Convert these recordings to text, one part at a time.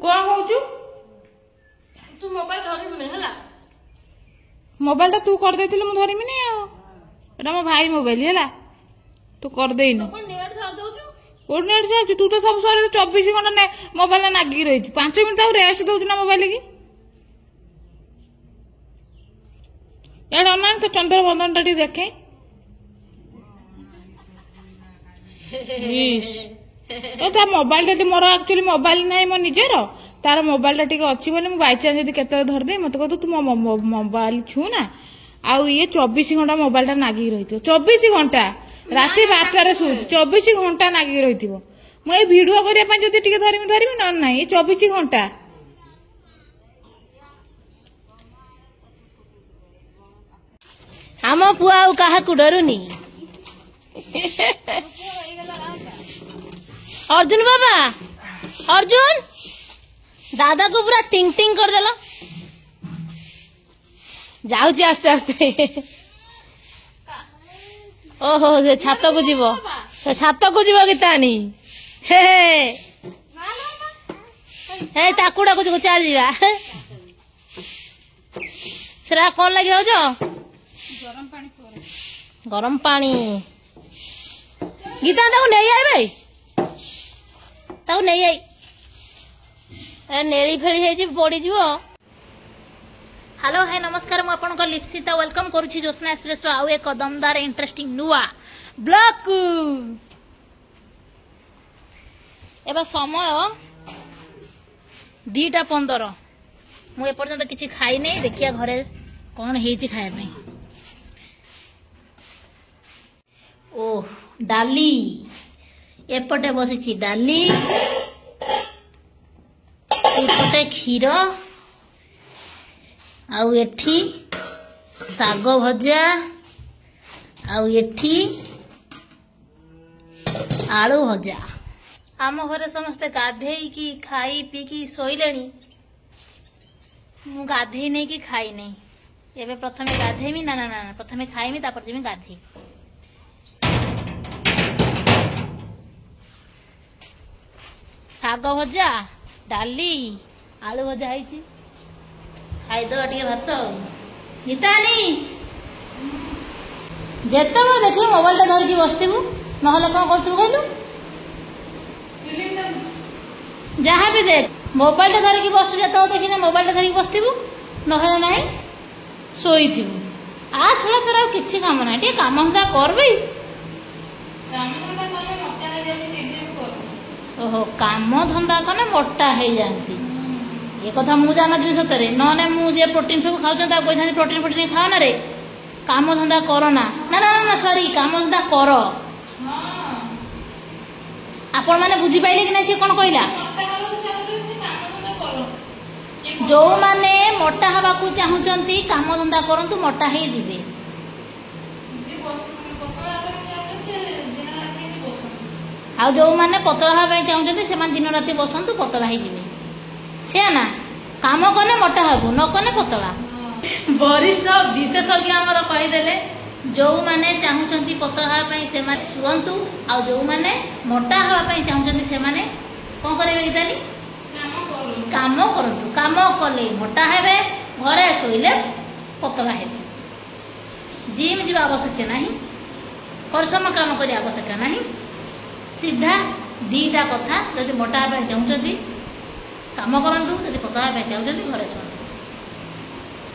कौन कहू तू मोबाइल धरबुनी है मोबाइल टा तू कर देथिलु मु धरिमिनी एटा मो भाई मोबाइल है तू कर देइनु कोड नेट से तू तो सब सर 24 घंटा ने मोबाइल नागी रही 5 मिनट आउ रेस्ट दउछु ना मोबाइल की यार अनलाइन तो चंद्र बंधन टा देखे तो मोबाइल टा मोर एक्चुअली मोबाइल नहीं मो निजर तार मोबाइल टा अच्छी बोले मुझे बाई चान्स केत धरदे मत कह तू मोबाइल छू ना आउ ये 24 घंटा मोबाइल टा नागिक रही 24 घंटा राति 12 शोच 24 घंटा नागिक रही मुझे भिडियो करने जो धरमी धरमी ना ना ये 24 घंटा आम पुआ क्या डरुनी अर्जुन बाबा अर्जुन दादा को पूरा टिंग टिंग कर देला जाऊची आस्ते आस्ते ओहो से छात को जीव छात को जीव गीतानी हे हे ताकुड़ा को चल जीवा सेरा कौन लगे हो जो गरम पानी गीता ताको नहीं आई भाई ताको नहीं आई नेली फेली है पड़ी जीव हेलो हाय नमस्कार मु आपन को लिप्सिता वेलकम करूची जोस्ना एक्सप्रेस रो आउ एक दमदार इंटरेस्टिंग नुआ ब्लॉग एबा समय 2:15 मु एपर्यंत किछि खाई नै देखिया घरे कोन हेची खाय में ओ डाली एपटे बसी डाली एपटे क्षीर आउ एठी साग भजा आउ एठी आलू भजा आम घरे समस्ते गाधे की खाई पी की शोले मु गाधे नहीं कि खाई नहीं एबे प्रथमे गाधेमी ना ना ना प्रथमे खाइमी तापर जेमी गाधे साग भजा डाली आलू भजा है खाईद टे भात गीतानी जिते देख मोबाइल टा धरिकी बसबू ना कौन करू कहलु जहाँ भी देख मोबाइल टा धरिकी बसु जो देखने मोबाइल टा धरिकी बसबू ना ना शोथु आ छड़ा तोर किसी काम ना टे काम धंदा कर भाई ओहो काम धंदा कने मोटा हो जाती ये कथा मु जानी सतरे नने मुझे प्रोटीन सब खाऊ कही प्रोटीन प्रोटीन खाओ ना रे काम धंदा कर ना ना ना ना सॉरी काम धंदा कर आपण मैंने बुझी पाइले कि नहीं सी कौन कहला जो माने मोटा हवा को चाहूचंती काम धंदा करंतु मोटा ही जीवे आ जो माने पतला हवा चाहूचंती से दिन राति बसंतु पतला ही जीवे से ना काम कने मोटा हबु न कने पतला वरिष्ठ विशेषज्ञ हमर कहिदेले जो माने चाहूचंती पतला हवा पई से माने सुवंतु आ जो माने मोटा हवा पई चाहूचंती से माने कोन करबे गीतानी काम करंतु काम कले मोटा हेबे घरे सोइले पतला हेबे जिम जीवा आवश्यक नहीं परिश्रम काम करी आवश्यक नहीं सीधा दीटा कथा जदि मोटा हवा चाहूचंती काम करंतु जदि पतला हवा चाहूचंती घरे सोंतु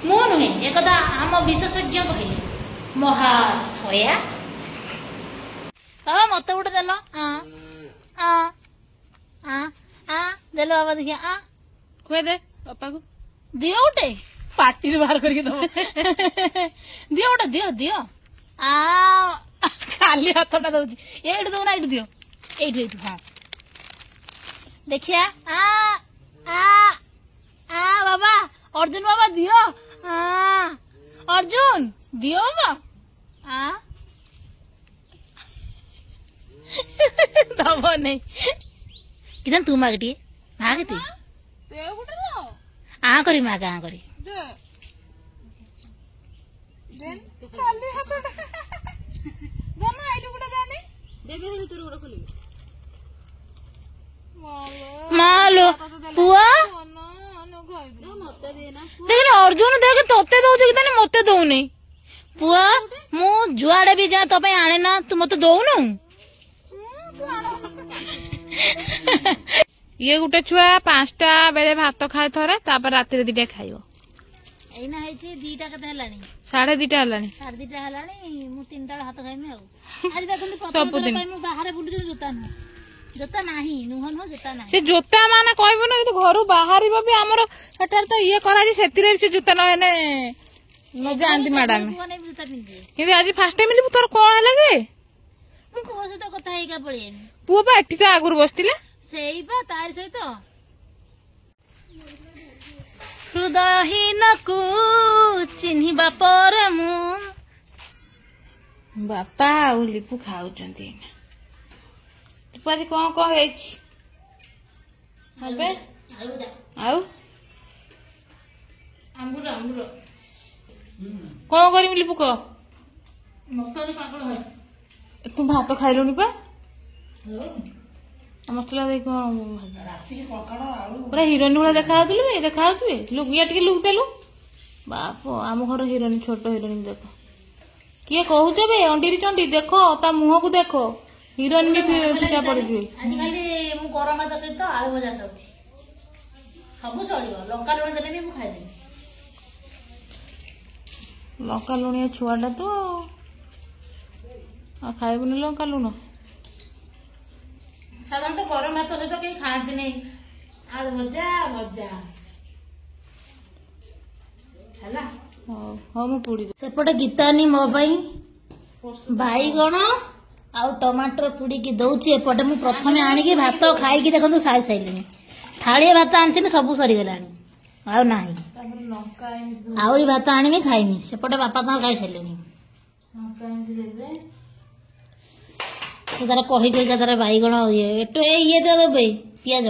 मु नुहे एकदा आम विशेषज्ञ कहले महाशया बाबा मत गोटे देल देल बाबा देखिए खुए दे बापा को दियो गोटे पार्टी बाहर करके दो दियो गोटे दियो दियो खाली हाथ टा दौची ये दौना ये दियो ये हाँ देखिया बाबा अर्जुन बाबा दियो अर्जुन दियो बाबा दब नहीं किधर तू मागटी मागती करी माग करी मालो पुआ मते दौनी पुआ मु जुआड़े भी जा तो आने ना तू मते दौनु ये गोटे छुआ 5टा बेले भात खाए थरे तापर राति 2टा खाइबो एना है दीटा के हलानी 2:30 हलानी 2:30 हलानी मु 3टा भात खाइमे आ आज देखंतु सब दिन मु बाहर बुलु जोता नहीं जोता नाही नुह नुह जोता नाही से जोता माने कहबो ना कि घरु बाहरिबो भी हमर हटार तो ये करा जी सेतिरे से जोता न हेने न जानती मैडम कि आज फर्स्ट टाइम मिली तोर कोन लगे मु को सहित कथा हेका पळी पुओ बा एठी तो आगुर बसतिले सेई बा तार सहित हृदयहीन को चिन्हिबा पर मु बापा आ लिपु खाउचंती तू आज कौन हेछि हबे आउ अंगुर अंगुर कौन करी लिपु को मसाला पाकड़ है तू भात खाइलुनी पा मसला देख पूरा हिरोइन भाई देखा लुगिया टे लुक देलु बाप आम घर हिरोइन छोट हिरोइन देख किए कहूच बे अंडीरी चंडी देख ता मुह को देख हिरोइन भी फीका पड़ी आजिकल मु गरम भात सहित आलू भजा खाऊची सब चलिबो लंका लुण देले भी मु खाइदेबी लंका लुणिया छुआटा तो खाइबुनि लंका लुण साधारणतः गरम भात सहित कहीं खाती नहीं आलू भजा भजा है हाँ मु पुड़ी सेपटे गीतानी मो बैगण आउ टमाटर पुड़ी की दौची एपटे मु प्रथम आनिकी भात खाई देखो साई साइलिनी थालिए भात आनी सब सरीगलानी आउ नाही आहरी भात आनी खाइमी सेपटे बापा तो खाई सारे तार कही कही तार बैगण ये दे दे पियाज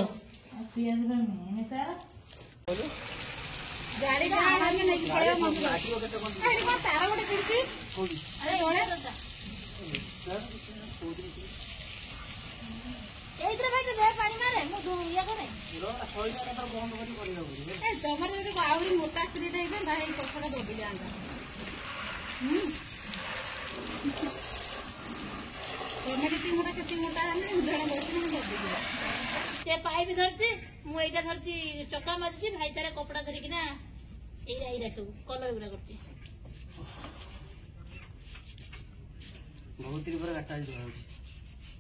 से पाइप धरची मुझे धरची चका मारी भाई तार कपड़ा धरिकिना सब कलर गुरा करती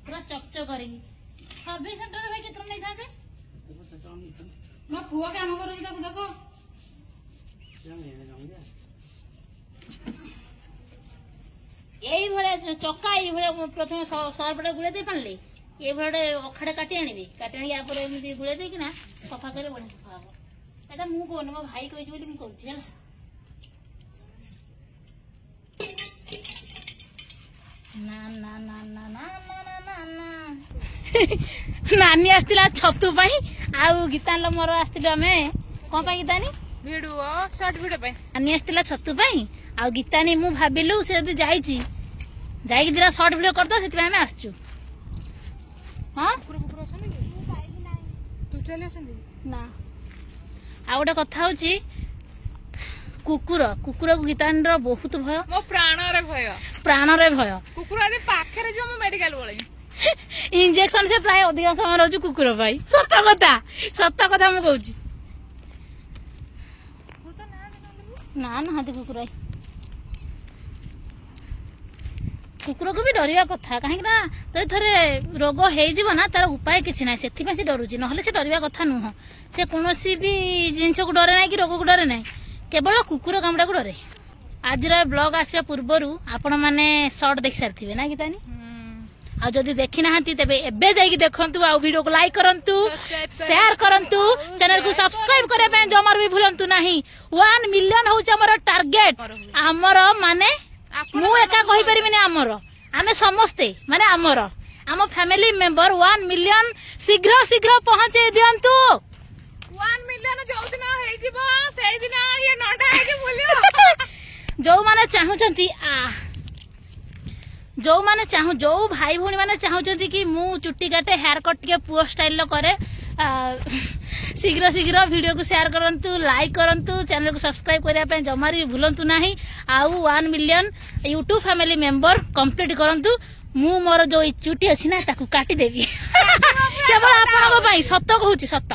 पूरा चकचक कर सर्विस सेंटर भाई केतना नहीं था मो पुआ काम कर देखो ये चका ये प्रथम सर्फटे गुड़े दे पारे ये अखाड़े काटी आनी काटी आनी एमती गुड़े देना सफा कर बढ़िया सफा हम एटा मु कौन मो भाई कही कर नानी आसला छतु आउ गीतान मोर आमे कौन गीतानी वीडियो शॉर्ट वीडियो पे नानी आसला छतु आउ गीतानी मु भाविलु से जदी जाईची जाईकी दिरा शॉर्ट वीडियो कर दो सेति आमे आसचु हां ना आ गोटे कथा होची कुकुर कुकुर को गीतान बहुत भय मो प्राण रे भय कुकुर आदि पाखरे जो मेडिकल बोले इंजेक्शन से प्राय अधिक समय रोज कुकुर भाई सत कथा मु कहूँ ना ना कुकुर कुकुर को भी डरिया कथा कहीं तो थे रोग हो ना तार उपाय किसी ना से डरुची ना से डरिया कथा नुह से कौन भी जिन को डरे ना कि रोग को डरे ना केवल कुकुर कामुड़ा को डरे आज ब्लॉग आसवा पूर्वर आपण मैंने शॉर्ट देख सारी ना गीतानी आदि देखी ना तेरे एबे जाइए देखु आ वीडियो को लाइक करंतु शेयर करंतु चैनल को सब्सक्राइब करने जमार भी भूलंतु नहीं 1 मिलियन हूँ आमर टार्गेट आमर माने मु एका कहि परिबिनी आमर आमे समस्ते माने आमर आम फैमिली मेंबर 1 मिलियन शीघ्र शीघ्र पहुंचे दियंतु 1 मिलियन जो दिन हे जिवो सेही दिन ये नडा हे के बोलियो जो माने चाहुचंती जो माने चाहू जो भाई भौणी माने चाहुचंती कि मु चुट्टी काटे हेयर कट के पुओ स्टाइल लो करे शीघ्र शीघ्र वीडियो को शेयर करंतु लाइक करंतु चैनल को सब्सक्राइब करने पे जमार भी भूलंतु नहीं आउ 1 million YouTube family member complete करंतु मु मोर जो चुटी अछि ना ताकू काटी देबी केवल आपन को सत कहूची सत।